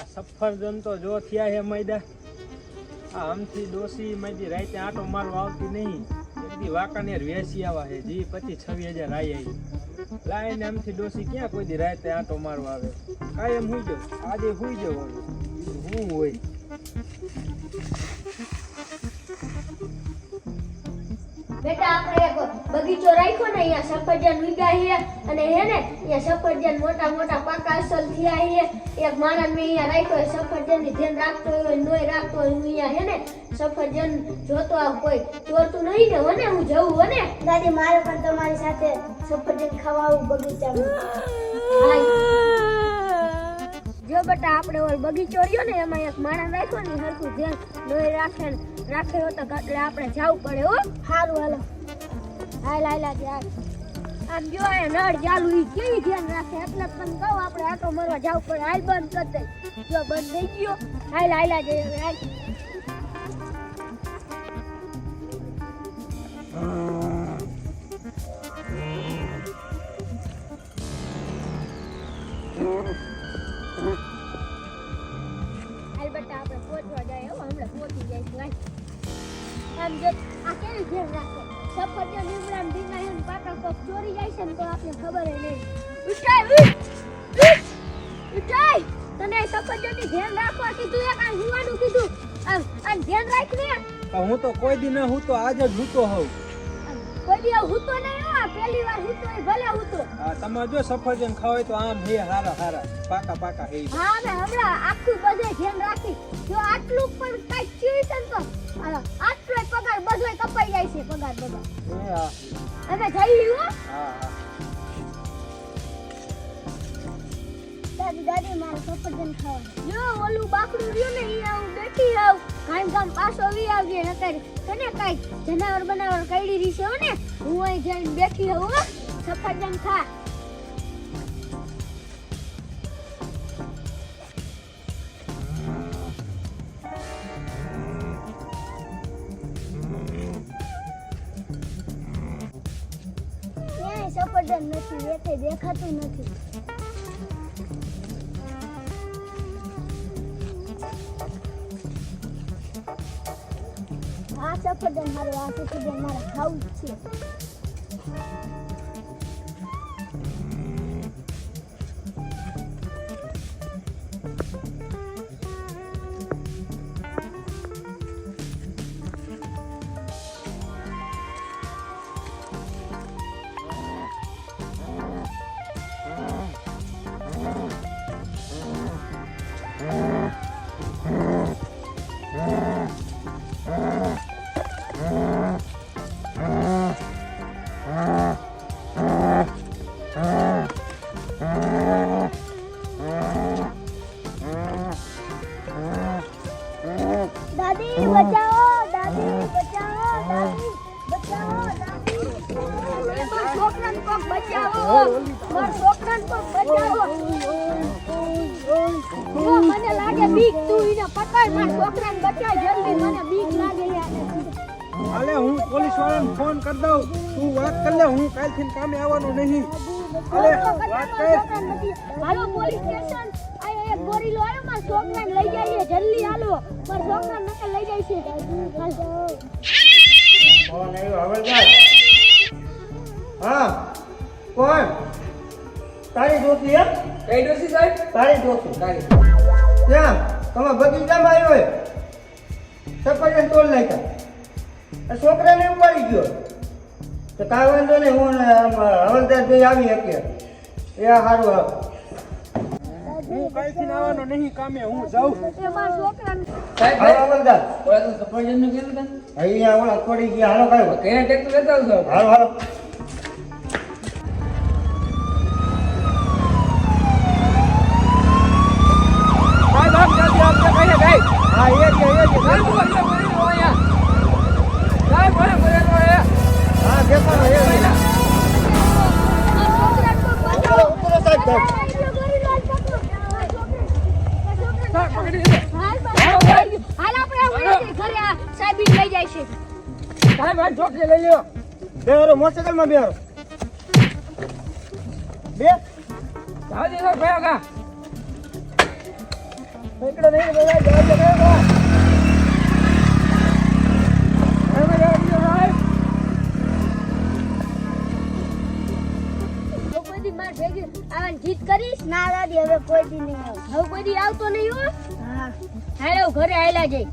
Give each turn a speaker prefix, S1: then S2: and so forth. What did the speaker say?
S1: સફરજન તો જો થયા હે मैदा આ આમથી ડોસી मैदी રાતે આટો મારવા આવતી નહીં એકદી વાકાનેર વેસી આવા હે જી 25-26 હજાર આવી લાઈને આમથી ડોસી ક્યાં કોઈ દી રાતે આટો મારવા આવે કાયમ હુઈ જો આજે હુઈ જો હું હોય
S2: બેટા આપણે એક બગીચો રાખ્યો ને અહીંયા સફરજન ઉગ્યા છે અને હે ને અહીંયા સફરજન મોટા મોટા પાકા અસલ થયા છે એક માણસ મે અહીંયા રાખ્યો સફરજન ની ધ્યાન રાખતો હોય નોય રાખતો હોય અહીંયા હે ને સફરજન જોતો આ કોઈ ચોરતું નહીં ને મને હું જઉં હોને દાદી મારે પણ તમારી સાથે સફરજન ખાવા આવું બગીચામાં જો બેટા આપણે ઓલ બગીચો રહ્યો ને એમાં એક માણસ રાખ્યો ને હરખું ધ્યાન નોય રાખે હો તો એટલે આપણે જાવું પડે હો સારું હાલો હાલ આમ જો આ નળ ચાલુ ઈ કેવી ધ્યાન રાખે એટલે તને કહું આપણે આટો મારવા જાવું પડે હાલ બંધ કરી દે જો બંધ થઈ ગયો હાલ જઈએ હાલ બેટા આપણે પહોંચવા જાય હો હમણાં પહોંચી જઈશું આમ જો આ કેવી ધ્યાન રાખો સફરજન ઇમરાન દીના પાકા કોક ચોરી જાય છે ને તો આપણે ખબર નહીં ઉઠાઈ તને સફરજન ની ધ્યાન રાખવા કીધું એક આ હુવાનું કીધું આમ ધ્યાન રાખ ને
S1: હું તો કોઈ દી ન હું તો આજ જ હૂતો હોઉં
S2: કોઈ દી હૂતો નહીં હો પહેલી વાર હૂતો ભલે હૂતો
S1: તમે જો સફરજન ખાવ તો આમ હે હારા પાકા હે
S2: હા મે હમણાં આખું બધે ધ્યાન રાખી જો આટલું પણ કાઈ ચીજ છે તો આટલો પગાર બધો કપાઈ જાય છે પગાર બધો હવે જઈ લ્યો હા દાદી મારે સફરજન ખાવા જો ઓલું બાકડું રહ્યું ને અહીંયા હું બેઠી આવ ગામ પાછો આવી આવજે નકર તને કાઈ જનાવર બનાવર કઈડી રહી છે ને હું અહીં જઈને બેઠી હોઉં સફરજન ખા સફરજન નથી એકે દેખાતું નથી આ સફરજન મારું આ સફરજન મારે ખાવું છે મને લાગે બીક તું ઈને પકડ માર છોકરાને બચાવ જલ્દી મને બીક લાગે યાર
S1: અલે હું પોલીસ વાળાને ફોન કરી દઉં તું વાત કર લે હું કાલથી કામે આવવાનો નહીં અલે વાત કર
S2: હાલો પોલીસ સ્ટેશન આ એક ગોરીલો આવ્યો માર છોકરાને લઈ જઈએ જલ્દી હાલો માર છોકરાને નકે લઈ જાય છે
S3: કોણ આવ્યો હવલદાર હા કોણ તારી દોસ્તી હે
S1: કઈ ડોસી સાહેબ
S3: તારી દોસ્તી
S1: કાઈ
S3: ક્યાં તમે બગીચામાં આવ્યો હે સફરજન તોડ નાખ્યા આ છોકરાને ઉપાડી ગયો તો કાંઈ વાંધો નહીં હું હવલદાર જઈ આવી શકીએ એ સારું
S1: હું કાલથી આવવાનો નહીં કામે હું જાઉં
S2: એ માર છોકરાને
S3: સાહેબ હવલદાર
S1: ઓલા તો સફરજન નું કીધું તને
S3: અહીંયા ઓલા છોડી ગયા હાલો કાંઈ
S1: કયા ટેક્ટર લેતા આવજો
S3: હાલો
S1: હા એ કે હા દેખાડો
S3: ઉતરો સાહેબ
S2: હાલ આપણે ઘરે સાહેબ લઈ જાય છે
S1: સાહેબ આ ચોકડી લઈ લ્યો.
S3: બેહારો મોટરસાઇકલમાં બેહારો. બે
S1: જાવજી સાહેબ કયો કા
S3: એકડો નહીં બોલાય જવા દે કયો કા.
S1: હવે જવા દીધો સાહેબ.
S2: તો કોઈ દી માર ભેગી આવવાની જીત કરીશ? ના દાદી હવે કોઈ દી નહીં આવું. હવે કોઈ દી આવતો નહીં હો. હા હાલો ઘરે આયલા જઈ.